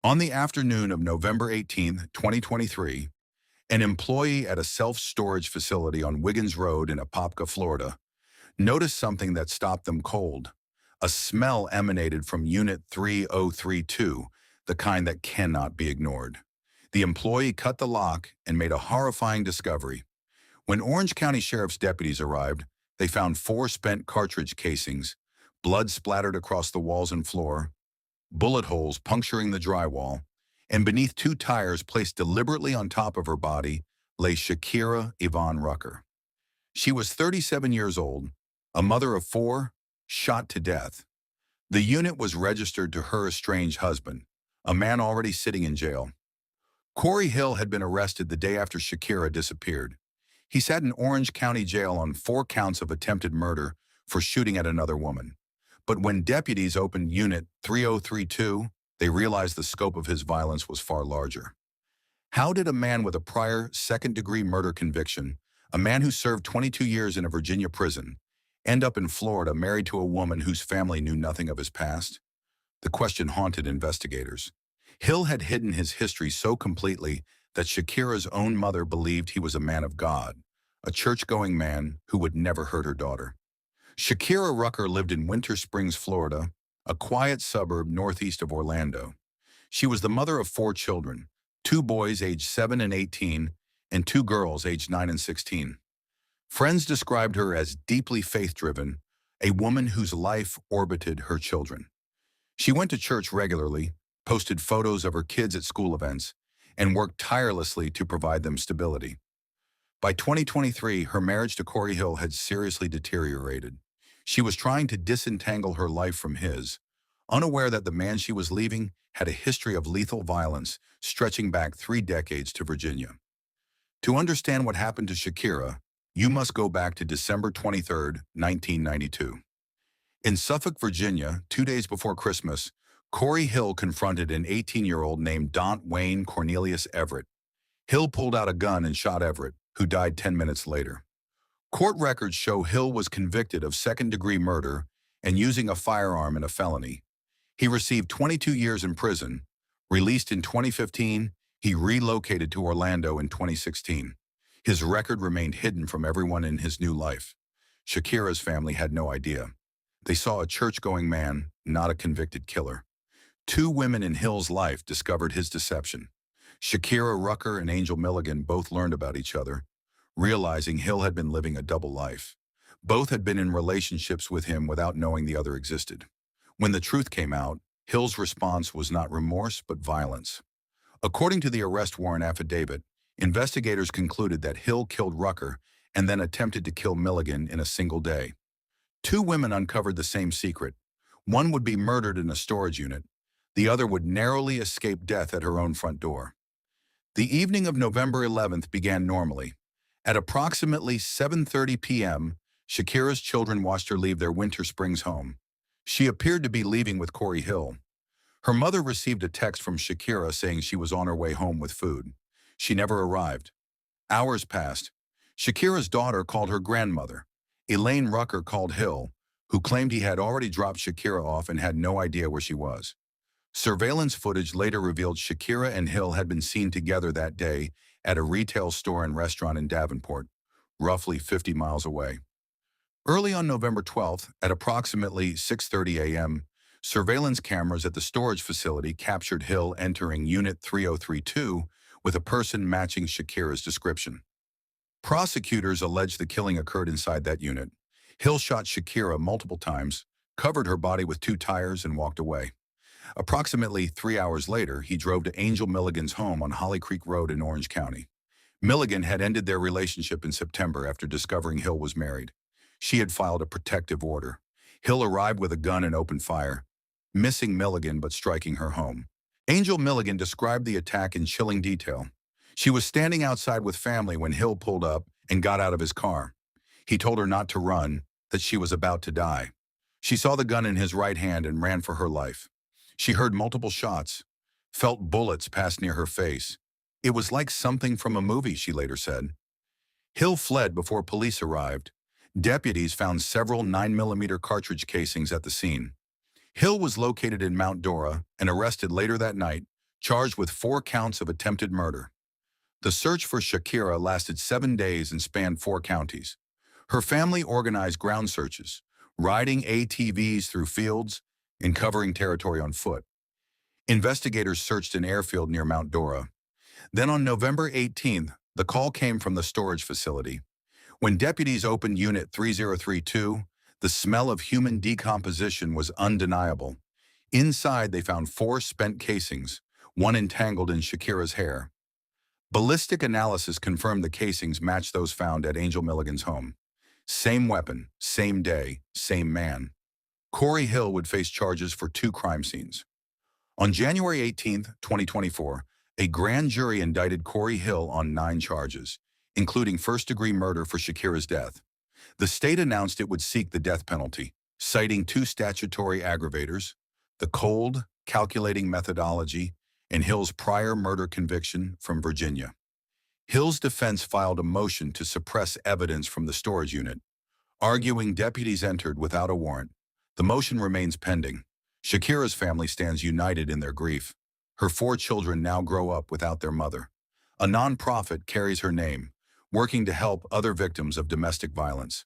On the afternoon of November 18, 2023, an employee at a self-storage facility on Wiggins Road in Apopka, Florida, noticed something that stopped them cold. A smell emanated from Unit 3032, the kind that cannot be ignored. The employee cut the lock and made a horrifying discovery. When Orange County Sheriff's deputies arrived, they found 4 spent cartridge casings, blood splattered across the walls and floor, bullet holes puncturing the drywall, and beneath 2 tires placed deliberately on top of her body lay Shakira Rucker. She was 37 years old, a mother of 4, shot to death. The unit was registered to her estranged husband, a man already sitting in jail. Corey Hill had been arrested the day after Shakira disappeared. He sat in Orange County Jail on 4 counts of attempted murder for shooting at another woman. But when deputies opened Unit 3032, they realized the scope of his violence was far larger. How did a man with a prior second-degree murder conviction, a man who served 22 years in a Virginia prison, end up in Florida married to a woman whose family knew nothing of his past? The question haunted investigators. Hill had hidden his history so completely that Shakira's own mother believed he was a man of God, a church-going man who would never hurt her daughter. Shakira Rucker lived in Winter Springs, Florida, a quiet suburb northeast of Orlando. She was the mother of 4 children, 2 boys aged 7 and 18, and 2 girls aged 9 and 16. Friends described her as deeply faith-driven, a woman whose life orbited her children. She went to church regularly, posted photos of her kids at school events, and worked tirelessly to provide them stability. By 2023, her marriage to Corey Hill had seriously deteriorated. She was trying to disentangle her life from his, unaware that the man she was leaving had a history of lethal violence stretching back 3 decades to Virginia. To understand what happened to Shakira, you must go back to December 23, 1992. In Suffolk, Virginia, 2 days before Christmas, Corey Hill confronted an 18-year-old named Daunt Wayne Cornelius Everett. Hill pulled out a gun and shot Everett, who died 10 minutes later. Court records show Hill was convicted of second-degree murder and using a firearm in a felony. He received 22 years in prison. Released in 2015, he relocated to Orlando in 2016. His record remained hidden from everyone in his new life. Shakira's family had no idea. They saw a church-going man, not a convicted killer. 2 women in Hill's life discovered his deception. Shakira Rucker and Angel Milligan both learned about each other, realizing Hill had been living a double life. Both had been in relationships with him without knowing the other existed. When the truth came out, Hill's response was not remorse but violence. According to the arrest warrant affidavit, investigators concluded that Hill killed Rucker and then attempted to kill Milligan in a single day. 2 women uncovered the same secret. One would be murdered in a storage unit. The other would narrowly escape death at her own front door. The evening of November 11th began normally. At approximately 7:30 p.m., Shakira's children watched her leave their Winter Springs home. She appeared to be leaving with Corey Hill. Her mother received a text from Shakira saying she was on her way home with food. She never arrived. Hours passed. Shakira's daughter called her grandmother. Elaine Rucker called Hill, who claimed he had already dropped Shakira off and had no idea where she was. Surveillance footage later revealed Shakira and Hill had been seen together that day at a retail store and restaurant in Davenport, roughly 50 miles away. Early on November 12th, at approximately 6:30 a.m., surveillance cameras at the storage facility captured Hill entering Unit 3032 with a person matching Shakira's description. Prosecutors allege the killing occurred inside that unit. Hill shot Shakira multiple times, covered her body with 2 tires, and walked away. Approximately 3 hours later, he drove to Angel Milligan's home on Holly Creek Road in Orange County. Milligan had ended their relationship in September after discovering Hill was married. She had filed a protective order. Hill arrived with a gun and opened fire, missing Milligan but striking her home. Angel Milligan described the attack in chilling detail. She was standing outside with family when Hill pulled up and got out of his car. He told her not to run, that she was about to die. She saw the gun in his right hand and ran for her life. She heard multiple shots, felt bullets pass near her face. It was like something from a movie, she later said. Hill fled before police arrived. Deputies found several 9mm cartridge casings at the scene. Hill was located in Mount Dora and arrested later that night, charged with 4 counts of attempted murder. The search for Shakira lasted 7 days and spanned 4 counties. Her family organized ground searches, riding ATVs through fields and covering territory on foot. Investigators searched an airfield near Mount Dora. Then on November 18th, the call came from the storage facility. When deputies opened Unit 3032, the smell of human decomposition was undeniable. Inside, they found 4 spent casings, one entangled in Shakira's hair. Ballistic analysis confirmed the casings matched those found at Angel Milligan's home. Same weapon, same day, same man. Corey Hill would face charges for 2 crime scenes. On January 18, 2024, a grand jury indicted Corey Hill on 9 charges, including first-degree murder for Shakira's death. The state announced it would seek the death penalty, citing 2 statutory aggravators: the cold, calculating methodology and Hill's prior murder conviction from Virginia. Hill's defense filed a motion to suppress evidence from the storage unit, arguing deputies entered without a warrant. The motion remains pending. Shakira's family stands united in their grief. Her 4 children now grow up without their mother. A nonprofit carries her name, working to help other victims of domestic violence.